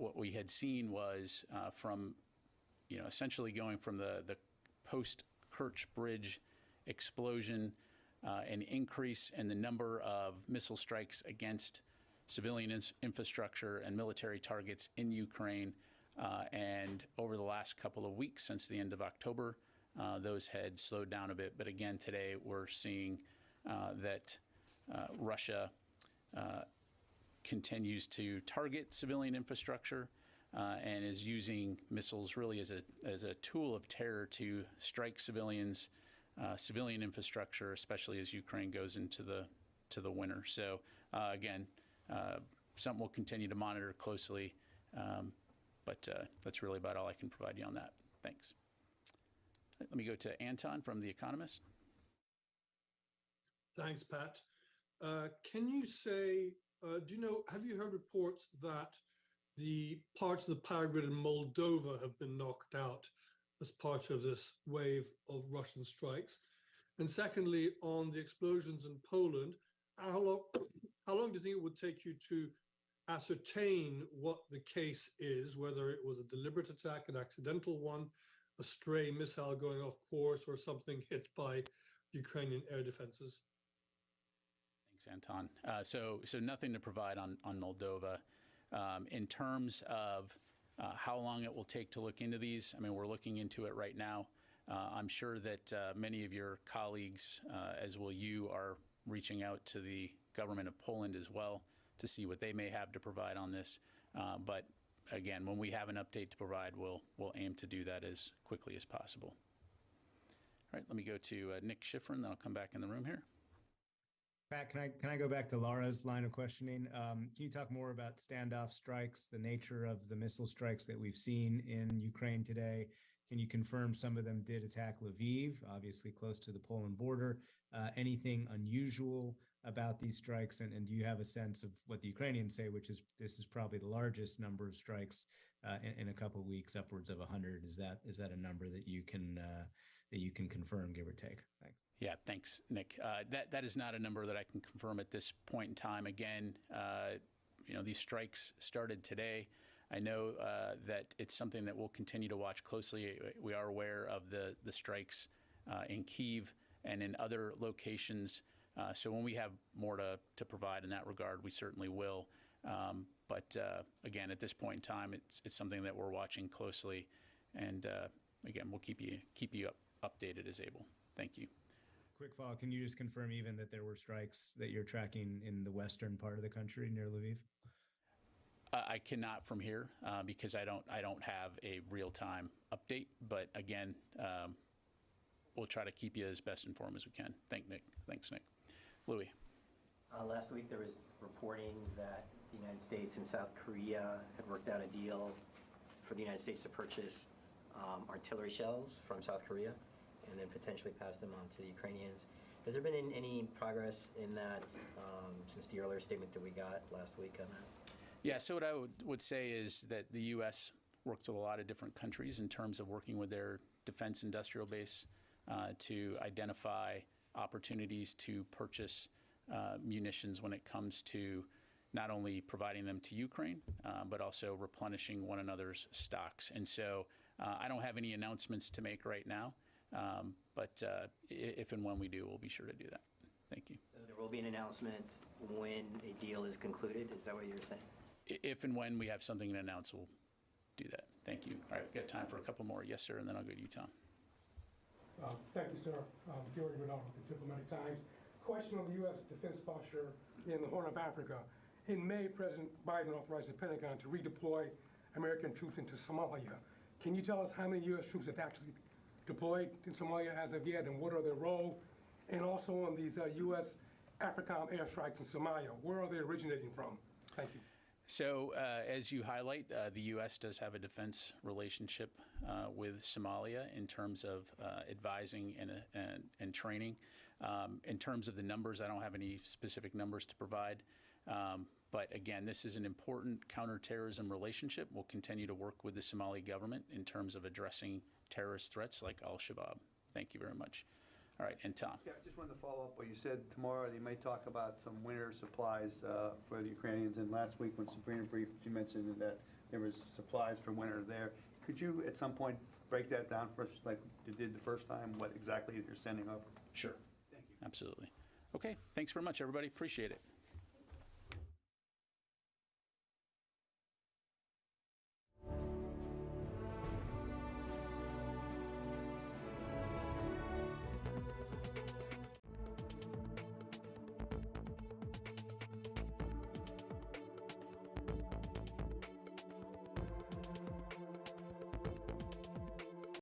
what we had seen was from, essentially going from the post-Kerch Bridge explosion, an increase in the number of missile strikes against civilian infrastructure and military targets in Ukraine. And over the last couple of weeks, since the end of October, those had slowed down a bit. But again, today we're seeing that Russia continues to target civilian infrastructure and is using missiles really as a tool of terror to strike civilians, civilian infrastructure, especially as Ukraine goes into the winter. So again, something we'll continue to monitor closely, but that's really about all I can provide you on that. Thanks. Let me go to Anton from The Economist. Thanks, Pat. Can you say, have you heard reports that the parts of the power grid in Moldova have been knocked out as part of this wave of Russian strikes? And secondly, on the explosions in Poland, how long do you think it would take you to ascertain what the case is, whether it was a deliberate attack, an accidental one, a stray missile going off course, or something hit by Ukrainian air defenses? Thanks, Anton. So nothing to provide on Moldova. In terms of how long it will take to look into these, I mean, we're looking into it right now. I'm sure that many of your colleagues, as will you, are reaching out to the government of Poland as well to see what they may have to provide on this. But again, when we have an update to provide, we'll aim to do that as quickly as possible. All right, let me go to Nick Schifrin, then I'll come back in the room here. Pat, can I go back to Laura's line of questioning? Can you talk more about standoff strikes, the nature of the missile strikes that we've seen in Ukraine today? Can you confirm some of them did attack Lviv, obviously close to the Poland border? Anything unusual about these strikes? And do you have a sense of what the Ukrainians say, which is this is probably the largest number of strikes in a couple of weeks, upwards of 100? Is that a number that you can confirm, give or take? Thanks. Yeah, thanks, Nick. That is not a number that I can confirm at this point in time. Again, these strikes started today. I know that it's something that we'll continue to watch closely. We are aware of the strikes in Kyiv and in other locations. So when we have more to provide in that regard, we certainly will. But again, at this point in time, it's something that we're watching closely. And again, we'll keep you updated as able. Thank you. Quick follow-up, can you just confirm even that there were strikes that you're tracking in the western part of the country near Lviv? I cannot from here because I don't have a real-time update. But again, we'll try to keep you as best informed as we can. Thanks, Nick. Louis. Last week there was reporting that the United States and South Korea had worked out a deal for the United States to purchase artillery shells from South Korea and then potentially pass them on to the Ukrainians. Has there been any progress in that since the earlier statement that we got last week on that? Yeah, so what I would say is that the U.S. works with a lot of different countries in terms of working with their defense industrial base to identify opportunities to purchase munitions when it comes to not only providing them to Ukraine, but also replenishing one another's stocks. And so I don't have any announcements to make right now. But if and when we do, we'll be sure to do that. Thank you. So there will be an announcement when a deal is concluded. Is that what you're saying? If and when we have something to announce, we'll do that. Thank you. All right, we've got time for a couple more. Yes, sir, and then I'll go to you, Tom. Thank you, sir. Gary Goodall with the Diplomatic Times. Question on the U.S. defense posture in the Horn of Africa. In May, President Biden authorized the Pentagon to redeploy American troops into Somalia. Can you tell us how many U.S. troops have actually deployed in Somalia as of yet, and what are their role? And also on these U.S. AFRICOM airstrikes in Somalia, where are they originating from? Thank you. So as you highlight, the U.S. does have a defense relationship with Somalia in terms of advising and training. In terms of the numbers, I don't have any specific numbers to provide. But again, this is an important counterterrorism relationship. We'll continue to work with the Somali government in terms of addressing terrorist threats like al-Shabaab. Thank you very much. All right, and Tom. Yeah, I just wanted to follow up what you said. Tomorrow they may talk about some winter supplies for the Ukrainians. And last week when Sabrina briefed, you mentioned that there was supplies for winter there. Could you at some point break that down for us like you did the first time, what exactly you're sending over? Sure. Thank you. Absolutely. Okay, thanks very much, everybody. Appreciate it.